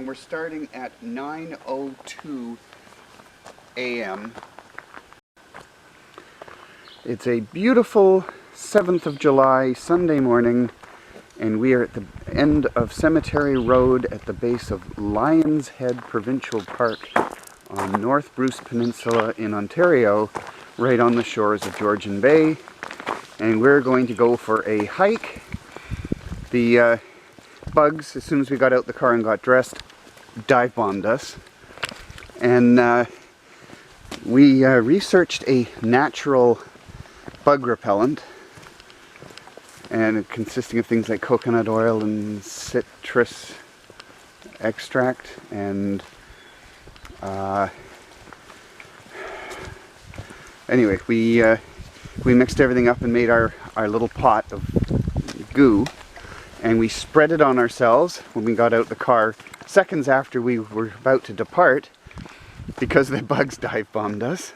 we're starting at 9:02 a.m. It's a beautiful 7th of July Sunday morning, and we are at the end of Cemetery Road at the base of Lions Head Provincial Park on North Bruce Peninsula in Ontario, right on the shores of Georgian Bay. And we're going to go for a hike. The bugs, as soon as we got out the car and got dressed, dive bombed us. And we researched a natural bug repellent, and it consisting of things like coconut oil and citrus extract, and anyway, we mixed everything up and made our little pot of goo, and we spread it on ourselves when we got out the car seconds after we were about to depart, because the bugs dive bombed us.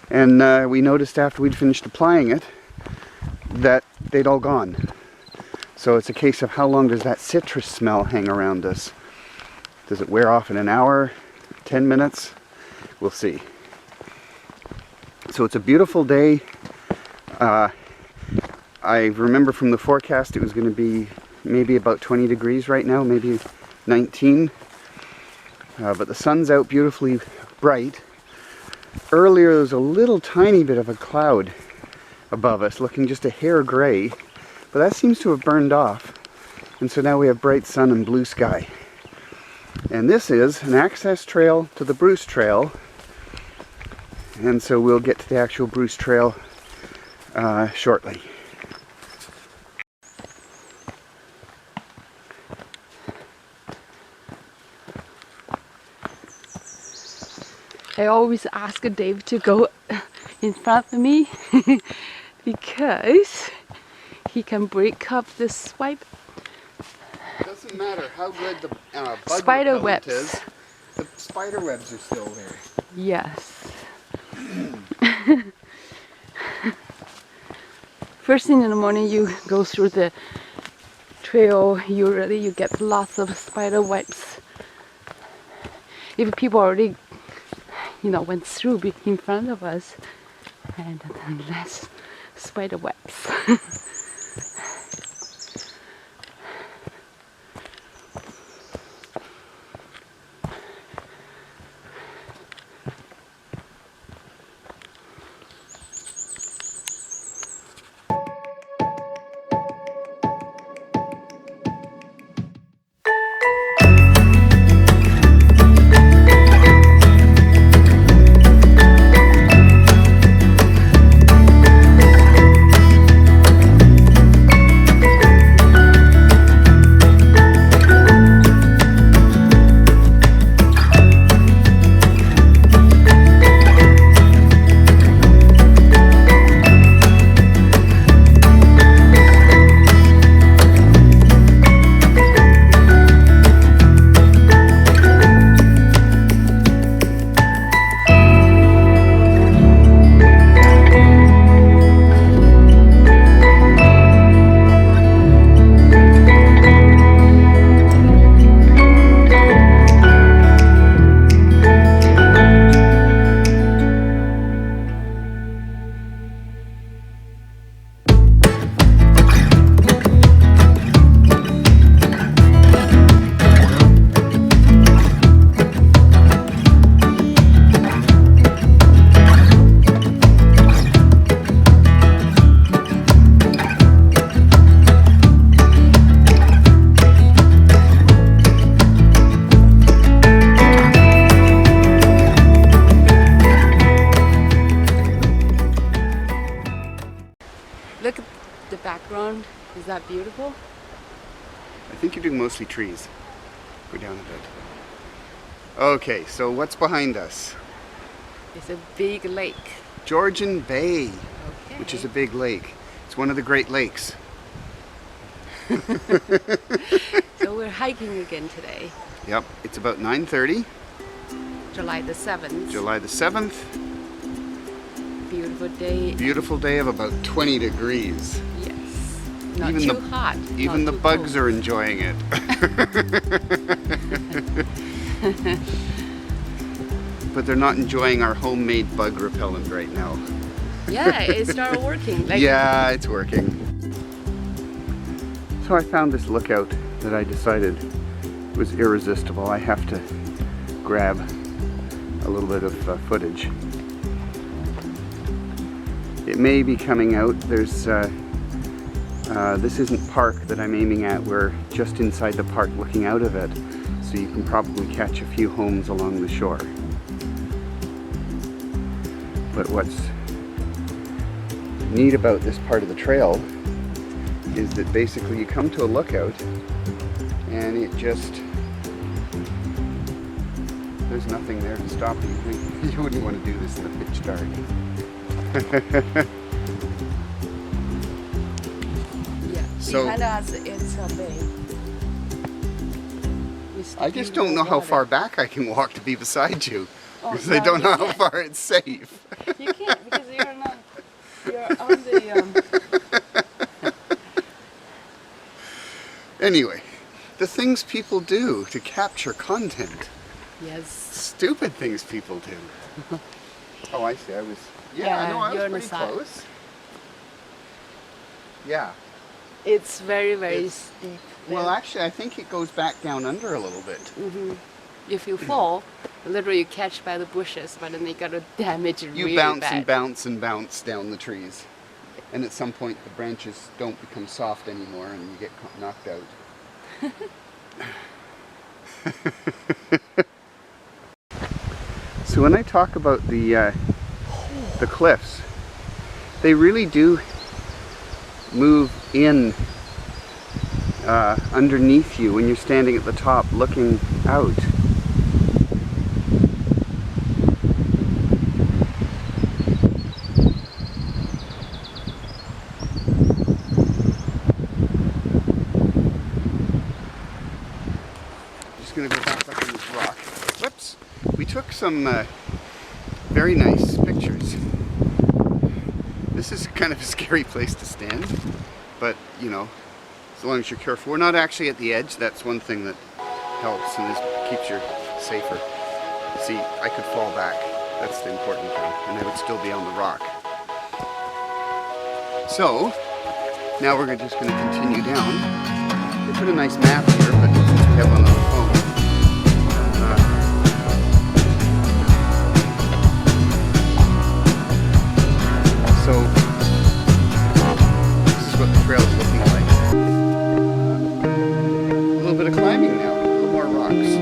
And we noticed after we'd finished applying it that they'd all gone. So it's a case of how long does that citrus smell hang around us? Does it wear off in an hour, 10 minutes? We'll see. So it's a beautiful day. I remember from the forecast it was going to be maybe about 20 degrees right now, maybe 19. But the sun's out beautifully bright. Earlier there was a little tiny bit of a cloud above us, looking just a hair gray, but that seems to have burned off. And so now we have bright sun and blue sky. And this is an access trail to the Bruce Trail. And so we'll get to the actual Bruce Trail shortly. I always ask Dave to go in front of me because he can break up the swipe. It doesn't matter how good the bug Spider repellent webs is, the spider webs are still there. Yes. First thing in the morning you go through the trail, you get lots of spider webs. If people already went through in front of us, and then less spider webs. Look at the background. Is that beautiful? I think you're doing mostly trees. Go down a bit. Okay, so what's behind us? It's a big lake. Georgian Bay, Okay. which is a big lake. It's one of the Great Lakes. So we're hiking again today. Yep, it's about 9:30. July the 7th. July the 7th. Beautiful day. Beautiful day of about 20 degrees. Yes. Not Even too the- hot. Even the not too bugs cold. are enjoying it. But they're not enjoying our homemade bug repellent right now. Yeah, it started working. Like, Yeah, it's working. So I found this lookout that I decided was irresistible. I have to grab a little bit of footage. It may be coming out. There's this isn't park that I'm aiming at. We're just inside the park looking out of it, so you can probably catch a few homes along the shore. But what's neat about this part of the trail is that basically you come to a lookout and it just, there's nothing there to stop you. You wouldn't want to do this in the pitch dark. yeah. So- Behind us, it's a bay. I just don't know how far back I can walk to be beside you, Oh, because I no, don't you know how can't. far it's safe. You can't because you're not. You're on the. Anyway, the things people do to capture content. Yes. Stupid things people do. Oh, I see. I was. Yeah, no, I you're was on the pretty side. close. Yeah. It's very, very It's- steep. Well, actually, I think it goes back down under a little bit. If you fall, literally you catch by the bushes, but then they gotta damage it You really bounce bad. and bounce and bounce down the trees. And at some point, the branches don't become soft anymore and you get knocked out. So when I talk about the cliffs, they really do move in underneath you when you're standing at the top looking out. Just gonna go back up on this rock. Whoops! We took some very nice pictures. This is kind of a scary place to stand, but you know, as long as you're careful. We're not actually at the edge. That's one thing that helps and keeps you safer. See, I could fall back. That's the important thing, and I would still be on the rock. So now we're just going to continue down. They put a nice map here, but we have one on the phone. So this is what the trail is looking like. A little bit of climbing now, a little more rocks.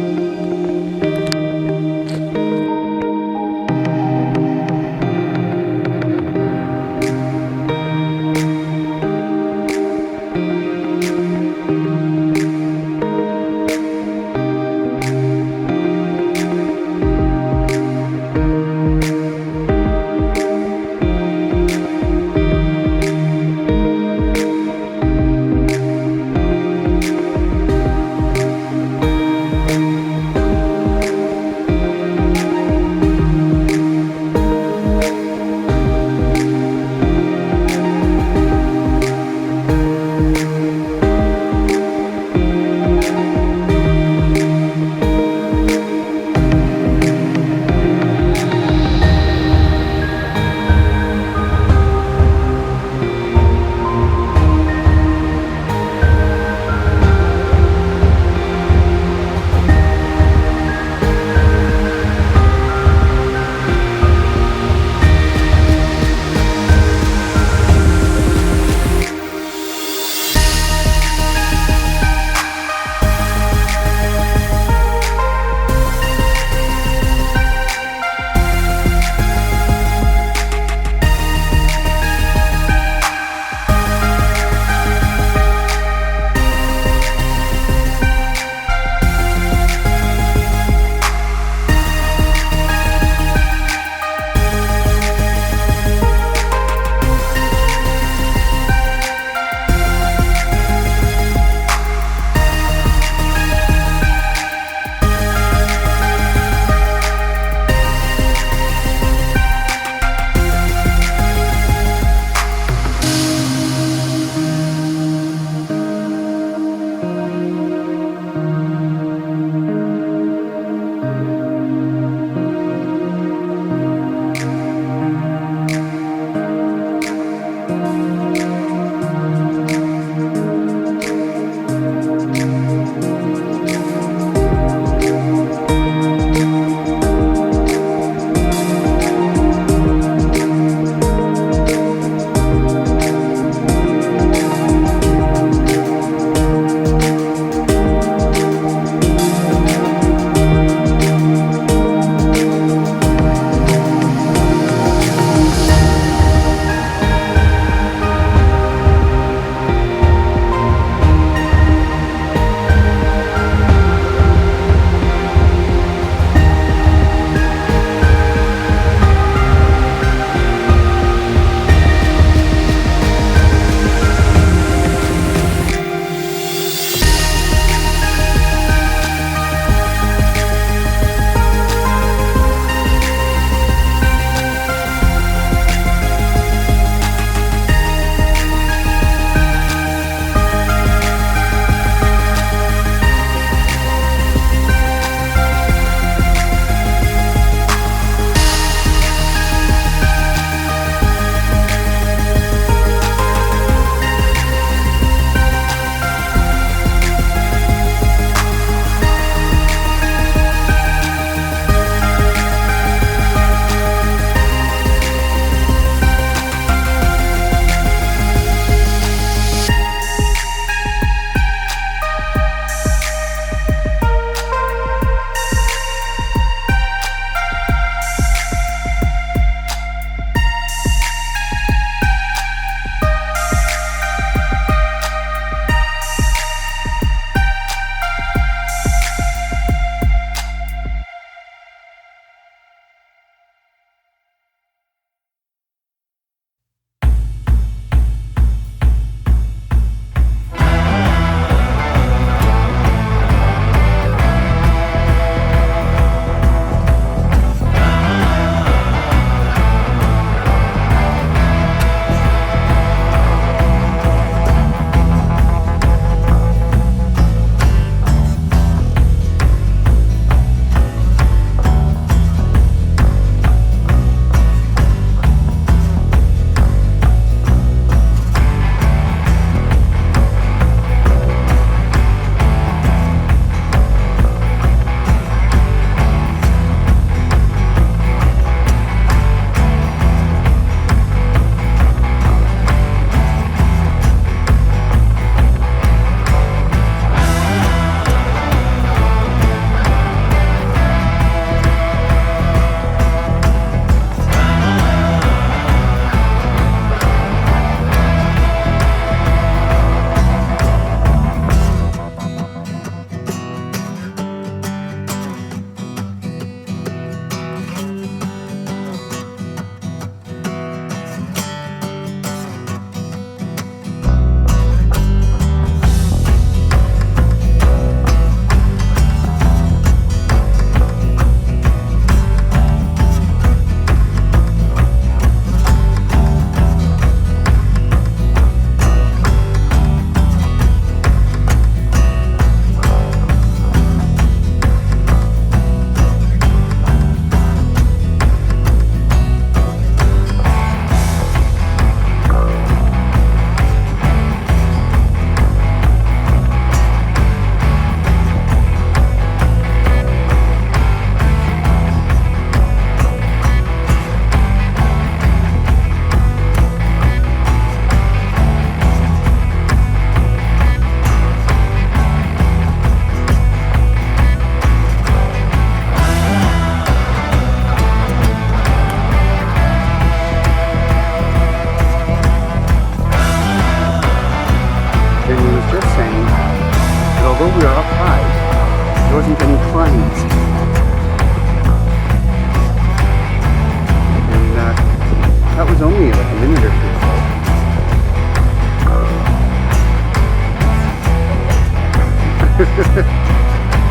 was only like a minute or two ago.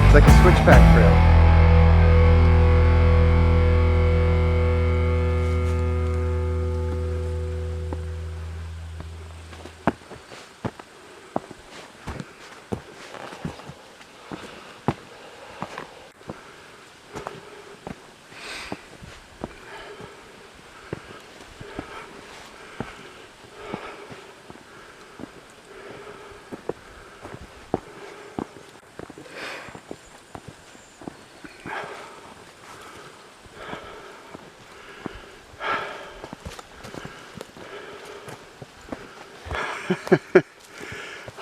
It's like a switchback trail.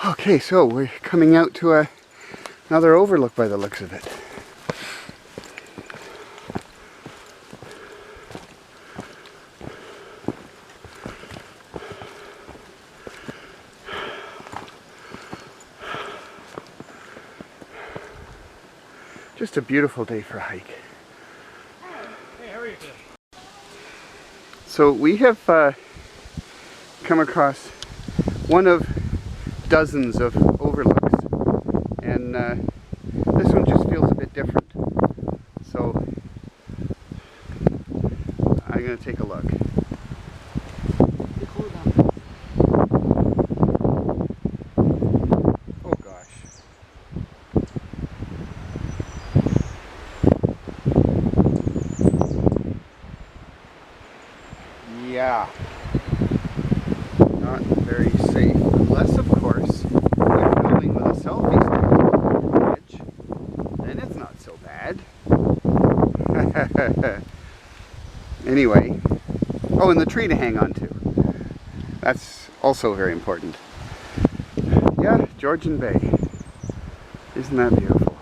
Okay, so we're coming out to another overlook by the looks of it. Just a beautiful day for a hike. Hey, how are you today? So we have come across one of dozens of overlooks, and this one just feels a bit different. So I'm going to take a look. Oh gosh. Yeah. Not very safe. Unless, of course, you're filming with a selfie stick on the edge. Then it's not so bad. Anyway. Oh, and the tree to hang on to. That's also very important. Yeah, Georgian Bay. Isn't that beautiful?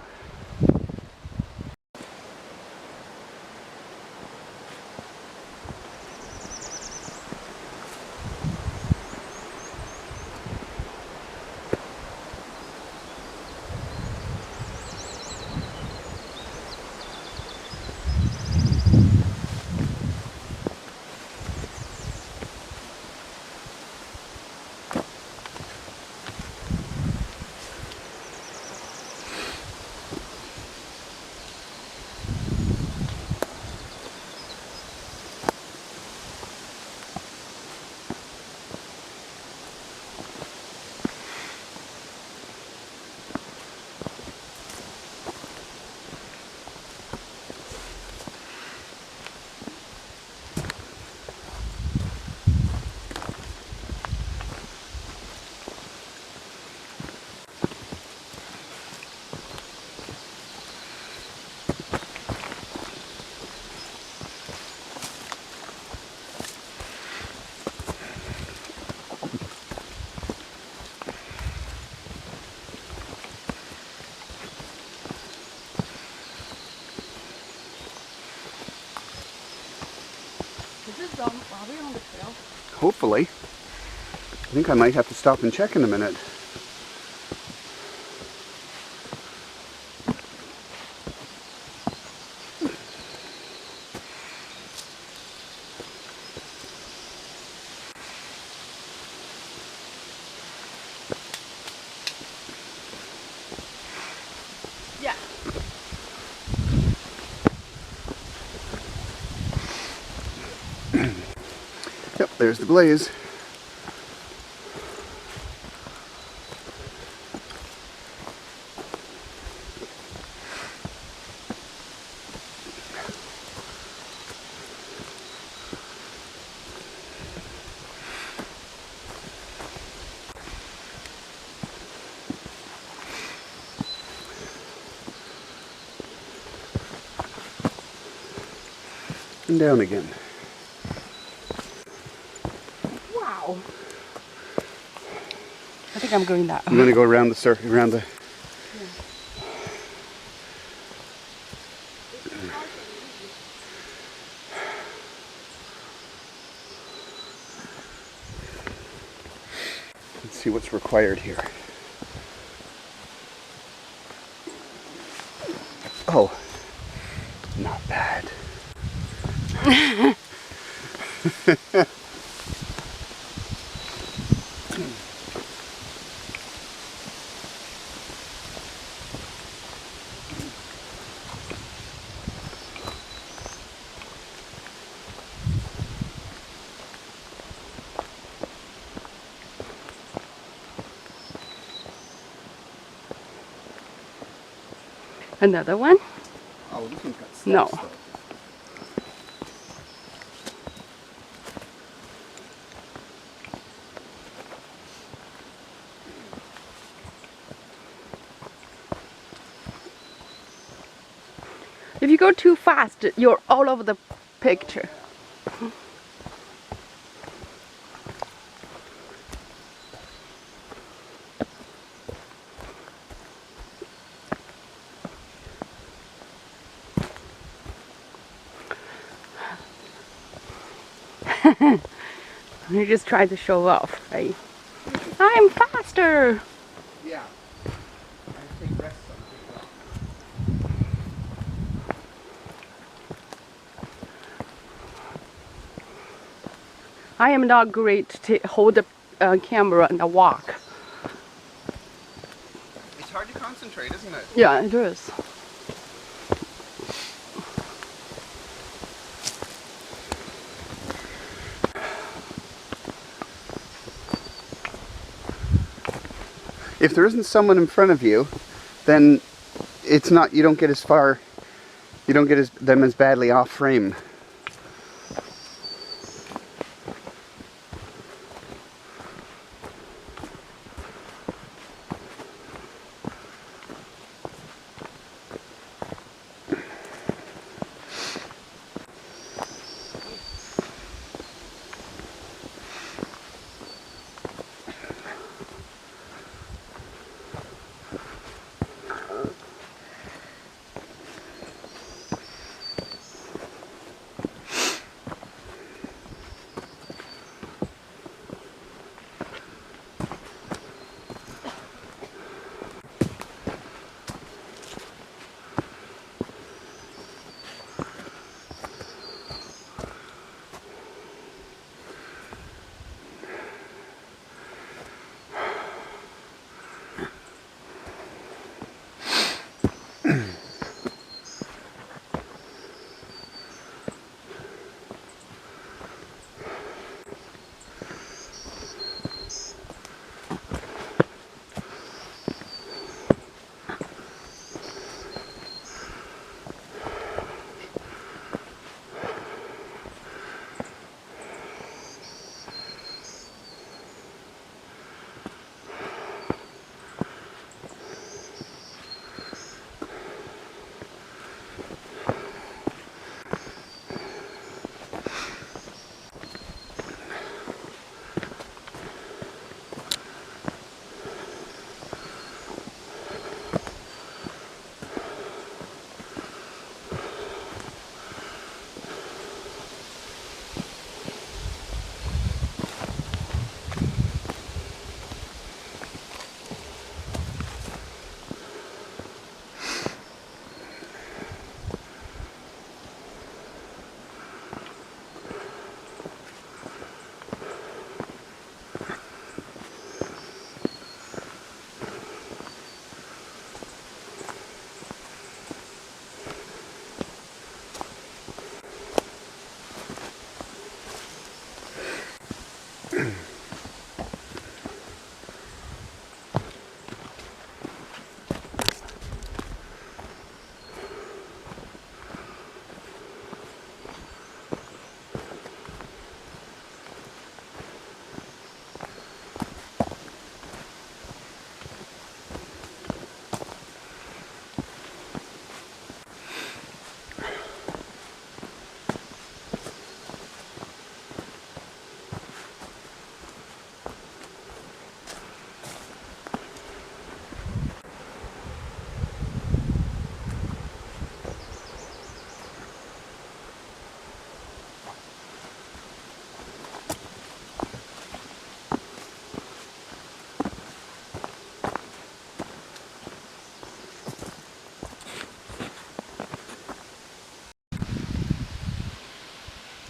Are we on the trail? Hopefully. I think I might have to stop and check in a minute. Yeah. Yep, there's the blaze. And down again. Wow. I think I'm going that I'm going to go around the circle, around the... Let's see what's required here. Oh, not bad. Another one? Oh, this one's got steps, No. though. If you go too fast, you're all over the picture. You just try to show off, right? I'm faster! Yeah. I take rests on the I am not great to hold the camera and walk. It's hard to concentrate, isn't it? Yeah, it is. If there isn't someone in front of you, then it's not, you don't get as far, you don't get them as badly off frame.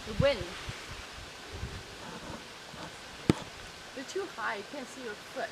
The wind. They're too high, you can't see your foot.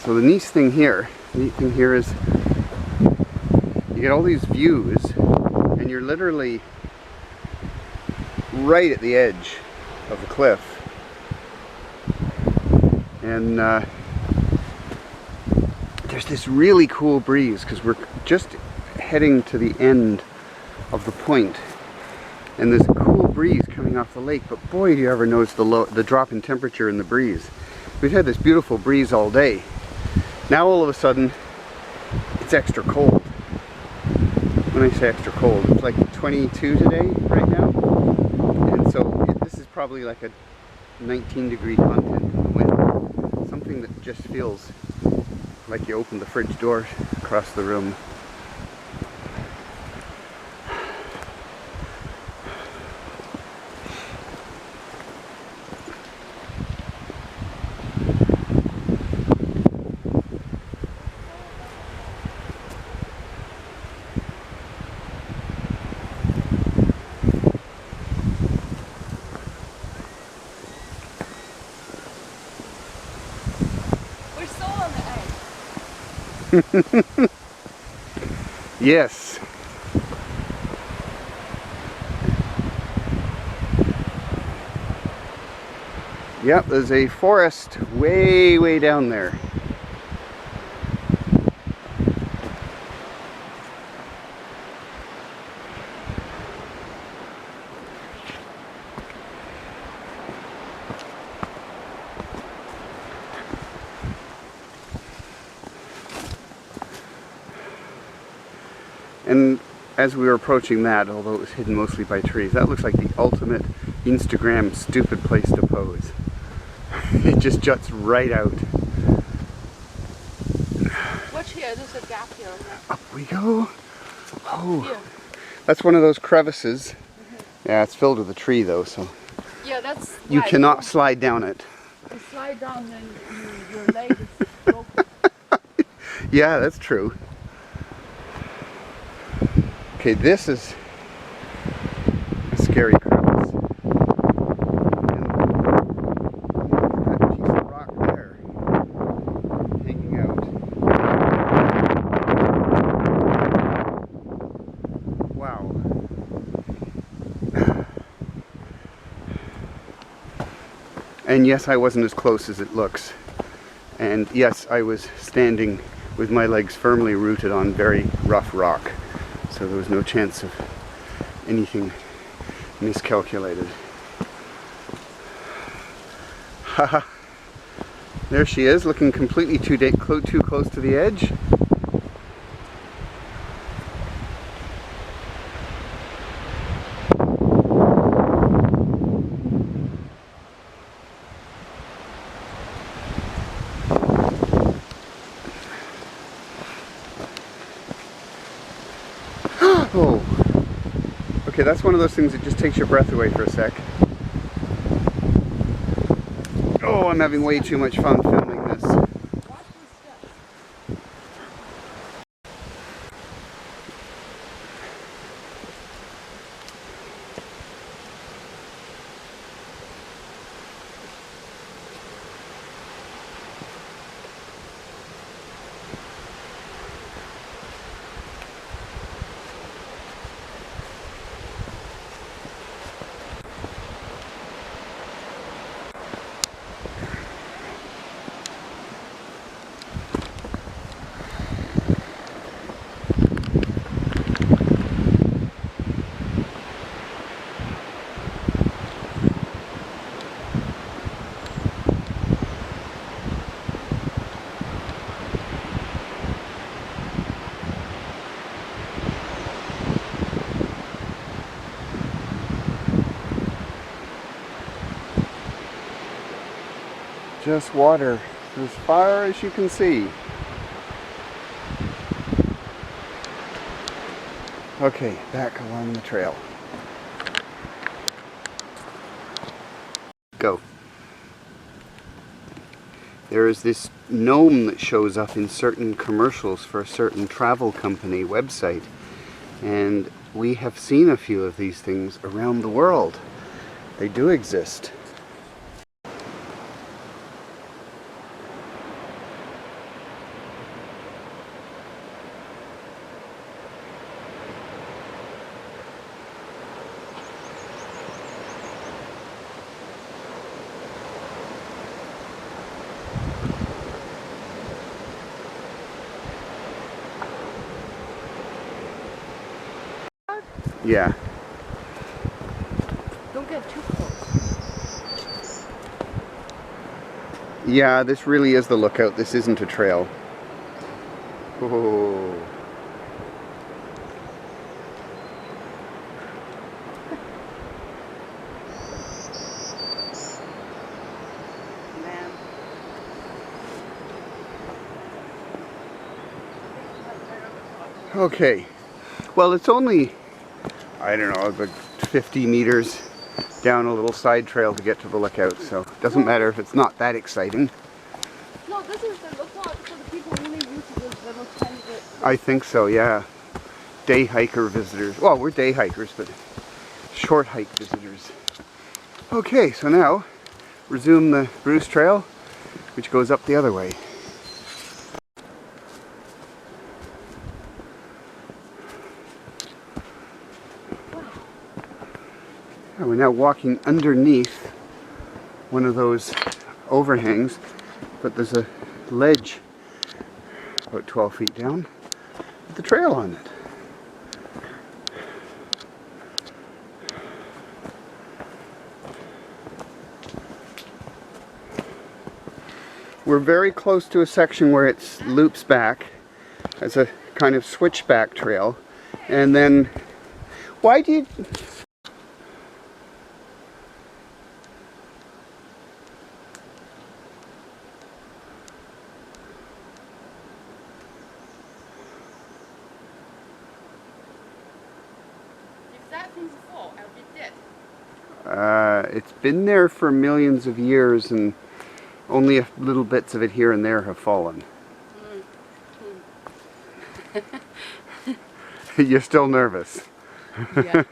So the neat thing here is you get all these views and you're literally right at the edge of the cliff. And there's this really cool breeze because we're just heading to the end of the point. And there's a cool breeze coming off the lake, but boy, do you ever notice the drop in temperature in the breeze. We've had this beautiful breeze all day. Now all of a sudden, it's extra cold. When I say extra cold, it's like 22 today, right now. And so this is probably like a 19-degree content in the wind. Something that just feels like you opened the fridge door across the room. Yes. Yep, there's a forest way, way down there. And as we were approaching that, although it was hidden mostly by trees, that looks like the ultimate Instagram stupid place to pose. It just juts right out. Watch here, there's a gap here. Up we go. Oh, Here. that's one of those crevices. Yeah, it's filled with a tree though, so Yeah, that's you right. cannot slide down it. You slide down and your leg is broken. Yeah, that's true. Okay, this is a scary crevice. And that piece of rock there, hanging out. Wow. And yes, I wasn't as close as it looks. And yes, I was standing with my legs firmly rooted on very rough rock. So there was no chance of anything miscalculated. Haha. There she is, looking completely too close to the edge. Oh, okay, that's one of those things that just takes your breath away for a sec. Oh, I'm having way too much fun filming this. Just water as far as you can see. Okay, back along the trail. Go. There is this gnome that shows up in certain commercials for a certain travel company website, and we have seen a few of these things around the world. They do exist. Yeah. Don't get too close. Yeah, this really is the lookout. This isn't a trail. Oh. Man. Okay. Well, it's only, I don't know, about 50 meters down a little side trail to get to the lookout, so it doesn't matter if it's not that exciting. No, this is the lookout for the people really used to this little tiny bit. I think so, yeah. Day hiker visitors. Well, we're day hikers, but short hike visitors. Okay, so now resume the Bruce Trail, which goes up the other way. And we're now walking underneath one of those overhangs, but there's a ledge about 12 feet down with the trail on it. We're very close to a section where it loops back as a kind of switchback trail, and then why do you... If that thing's full, I'll be dead. It's been there for millions of years, and only little bits of it here and there have fallen. You're still nervous. Yeah.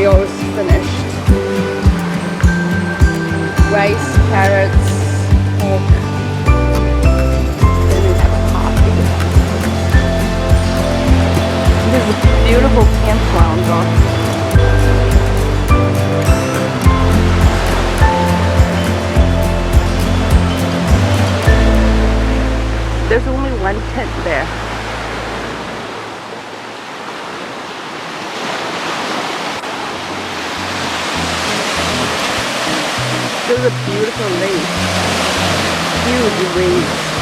meal is finished. Rice, carrots, pork. Then we have coffee. This is a beautiful campground though. There's only one tent there. There's a beautiful lake. Huge waves.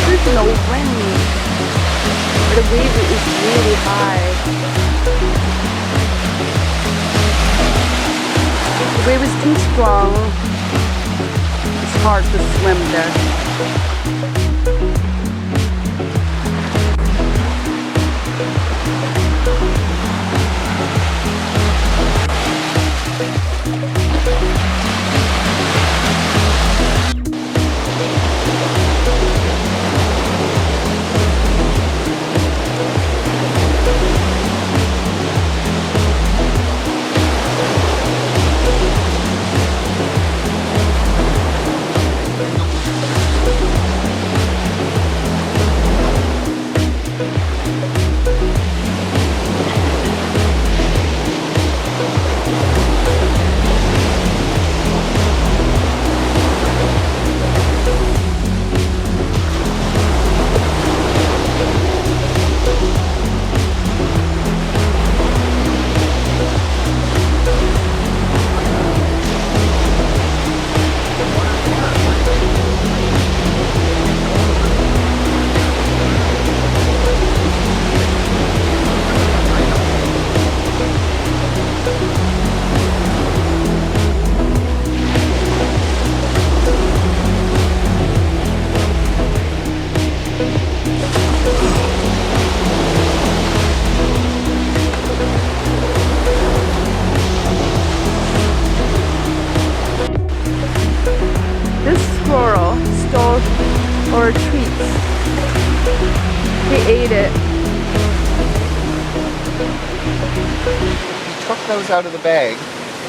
There's no wind. But the wave is really high. The wave is too strong. It's hard to swim there. Or treats. He ate it. He took those out of the bag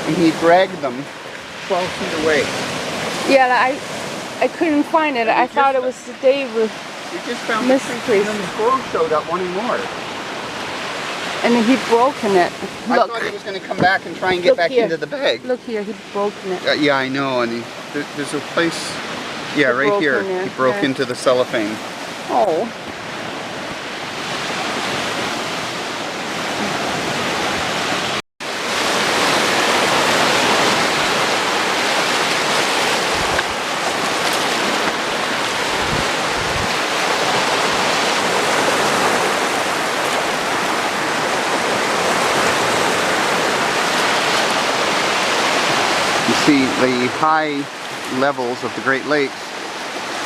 and he dragged them 12 feet away. Yeah, I couldn't find it. I thought it was the day with We just found the treats and then the squirrel showed up wanting more. and he'd broken it. I Look. thought he was going to come back and try and get Look back here. into the bag. Look here, he'd broken it. Yeah, I know, and there's a place, yeah, He right broke here. in there, He broke yeah. into the cellophane. Oh. You see the high levels of the Great Lakes,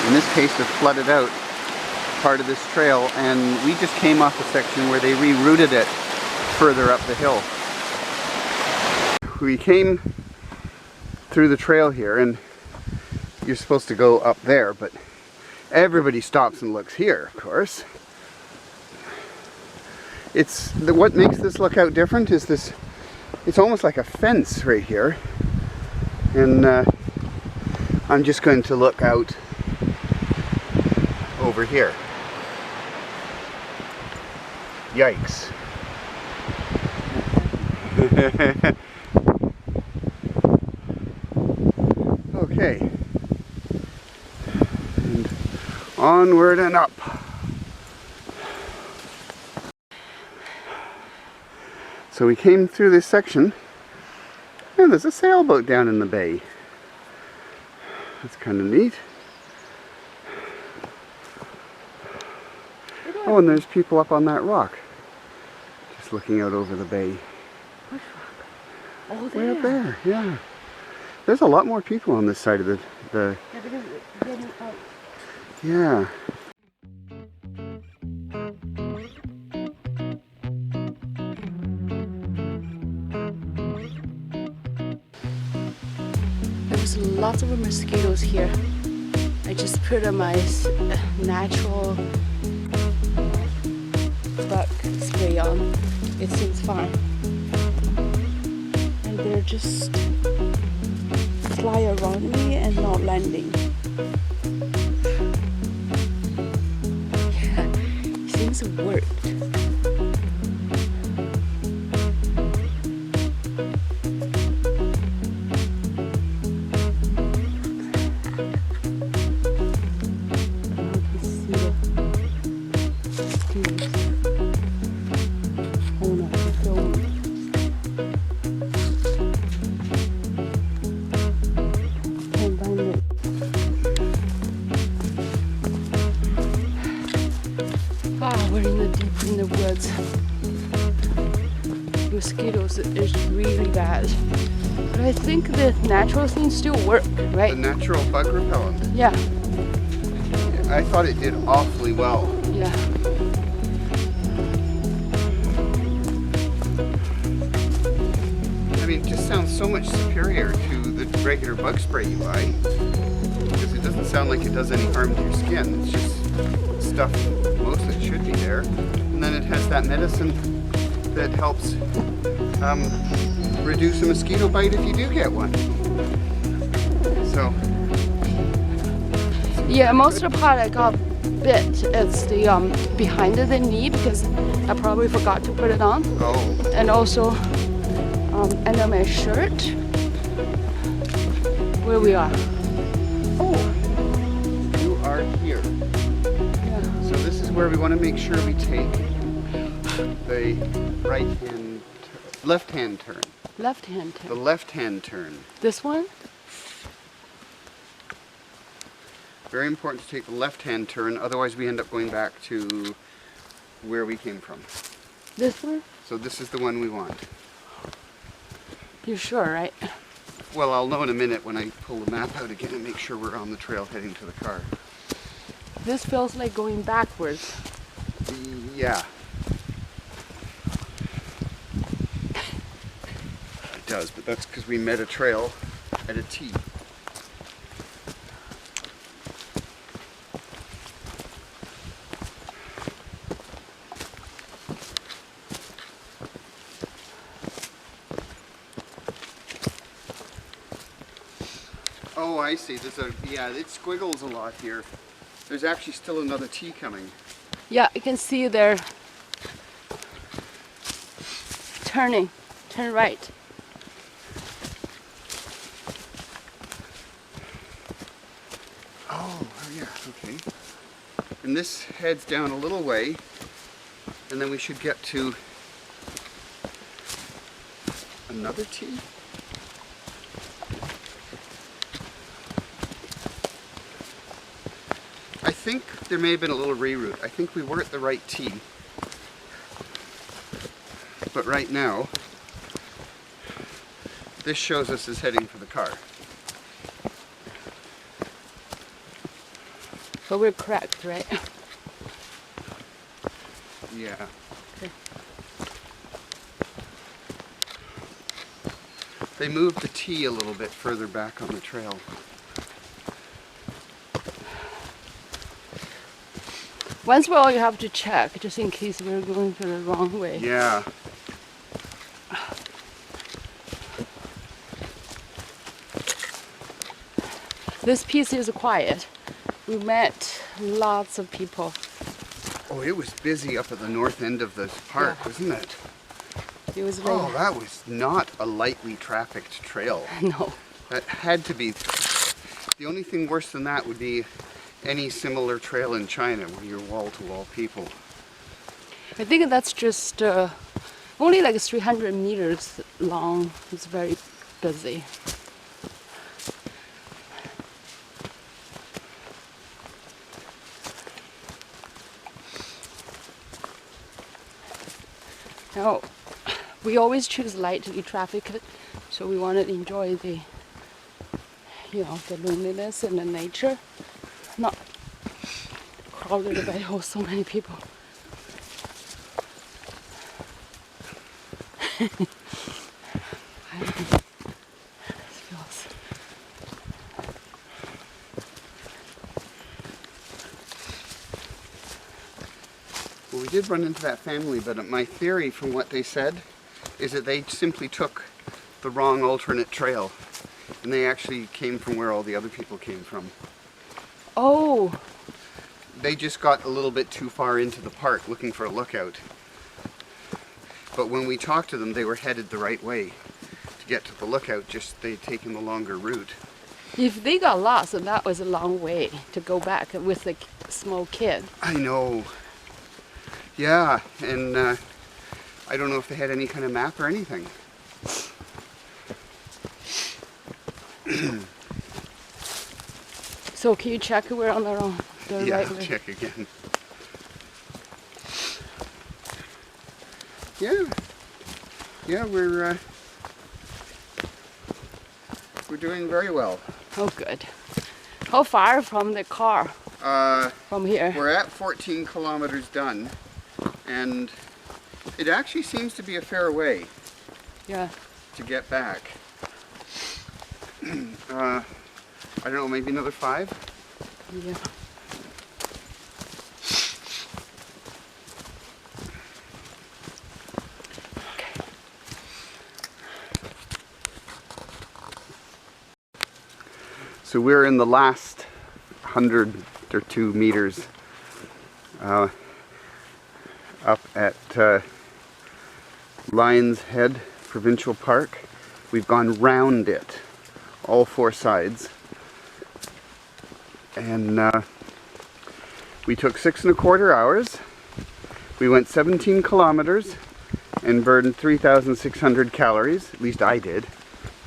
in this case, have flooded out part of this trail, and we just came off a section where they rerouted it further up the hill. We came through the trail here, and you're supposed to go up there, but everybody stops and looks here, of course. What makes this lookout different is this, it's almost like a fence right here. And I'm just going to look out over here. Yikes. Okay. And onward and up. So we came through this section. And there's a sailboat down in the bay. That's kind of neat. Oh, and there's people up on that rock. Just looking out over the bay. Which rock? Oh, Way there. up there, yeah. There's a lot more people on this side of the Yeah, because it's getting out. yeah. There's lots of mosquitoes here. I just put on my natural bug spray on, it seems fine. And they're just fly around me and not landing. Yeah, it seems to work. We're deep in the woods. Mosquitoes is really bad. But I think the natural things still work, right? The natural bug repellent. Yeah, I thought it did awfully well. yeah. I mean, it just sounds so much superior to the regular bug spray you buy. Because it doesn't sound like it does any harm to your skin. It's just stuff, most of it should be there. And then it has that medicine that helps reduce a mosquito bite if you do get one. So. Yeah, most of the part I got bit is the behind the knee because I probably forgot to put it on. Oh. And also under my shirt where we are. Oh, you are here. Yeah. So this is where we want to make sure we take the left-hand turn. Left-hand The turn. left-hand turn. This one? Very important to take the left-hand turn, otherwise we end up going back to where we came from. This one? So this is the one we want. You're sure, right? Well, I'll know in a minute when I pull the map out again and make sure we're on the trail heading to the car. This feels like going backwards. Yeah. It does, but that's because we met a trail at a T. Oh, I see. Yeah, it squiggles a lot here. There's actually still another T coming. Yeah, you can see they're turning. Turn right. Oh, yeah, okay. And this heads down a little way, and then we should get to another T. I think there may have been a little reroute. I think we were at the right T. But right now, this shows us as heading for the car. But we're correct, right? Yeah. Okay. They moved the T a little bit further back on the trail. Once in a while you have to check, just in case we're going the wrong way. Yeah. This piece is quiet. We met lots of people. Oh, it was busy up at the north end of the park, Yeah. wasn't it? It was very, Oh, that was not a lightly trafficked trail. no. That had to be. The only thing worse than that would be any similar trail in China where you're wall-to-wall people. I think that's just only like 300 meters long. It's very busy. Now, we always choose lightly trafficked, so we want to enjoy the, the loneliness and the nature, not crowded by so many people. This feels. Well, we did run into that family, but my theory from what they said is that they simply took the wrong alternate trail. And they actually came from where all the other people came from. Oh, They just got a little bit too far into the park looking for a lookout. But when we talked to them, they were headed the right way to get to the lookout, just they'd taken the longer route. if they got lost, then that was a long way to go back with a small kid. I know. Yeah, and I don't know if they had any kind of map or anything. So can you check we're on the Yeah, right I'll way? check again. Yeah. Yeah, we're doing very well. Oh, good. How far from the car from here? We're at 14 kilometers done, and it actually seems to be a fair way Yeah. to get back. I don't know, maybe another 5? Yeah. So we're in the last 100 or 2 meters up at Lions Head Provincial Park. We've gone round it, all 4 sides. And we took 6¼ hours. We went 17 kilometers and burned 3,600 calories. At least I did.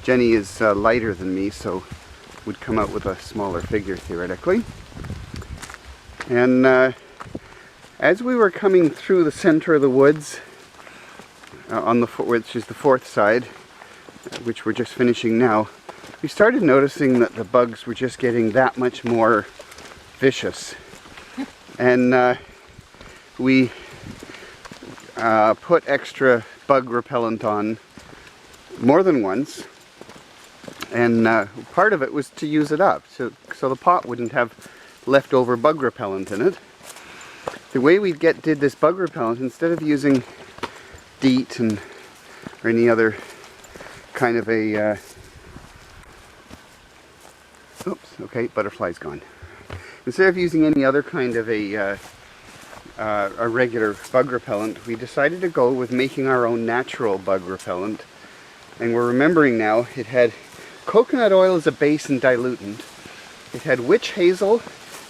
Jenny is lighter than me, so would come out with a smaller figure theoretically. And as we were coming through the center of the woods, which is the 4th side, which we're just finishing now, we started noticing that the bugs were just getting that much more vicious. And we put extra bug repellent on more than once. And part of it was to use it up, so the pot wouldn't have leftover bug repellent in it. The way we did this bug repellent, instead of using DEET or any other kind of a oops, okay, butterfly's gone. Instead of using any other kind of a regular bug repellent, we decided to go with making our own natural bug repellent. And we're remembering now, it had coconut oil as a base and dilutant. It had witch hazel,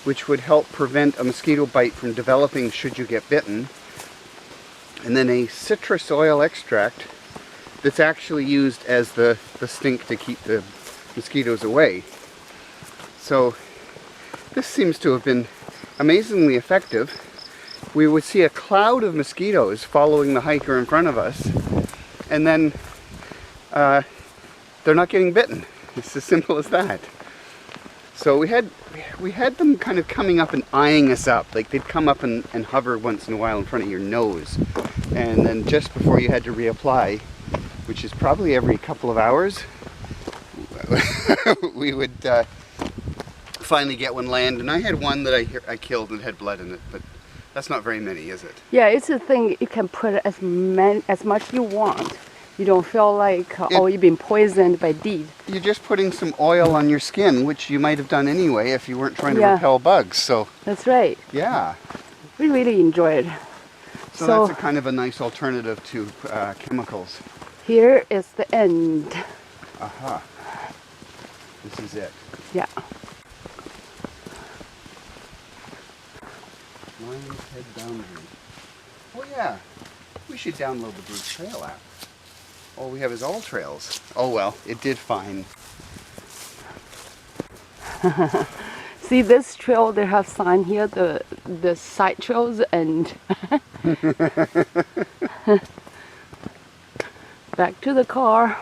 which would help prevent a mosquito bite from developing should you get bitten. And then a citrus oil extract that's actually used as the stink to keep the mosquitoes away. So this seems to have been amazingly effective. We would see a cloud of mosquitoes following the hiker in front of us, and then they're not getting bitten. It's as simple as that. So we had them kind of coming up and eyeing us up. Like they'd come up and hover once in a while in front of your nose. And then just before you had to reapply, which is probably every couple of hours, we would finally get one land. And I had one that I killed and had blood in it, but that's not very many, is it? Yeah, it's a thing you can put as much you want. You don't feel like, oh, you've been poisoned by DEET. You're just putting some oil on your skin, which you might have done anyway if you weren't trying to repel bugs. So that's right. yeah. We really enjoyed it. So that's a kind of a nice alternative to chemicals. Here is the end. Aha. This is it. Yeah. Lions Head Boundary. Oh yeah. We should download the Bruce Trail app. All we have is All Trails. Oh well, it did fine. See this trail, they have sign here, the side trails, and back to the car.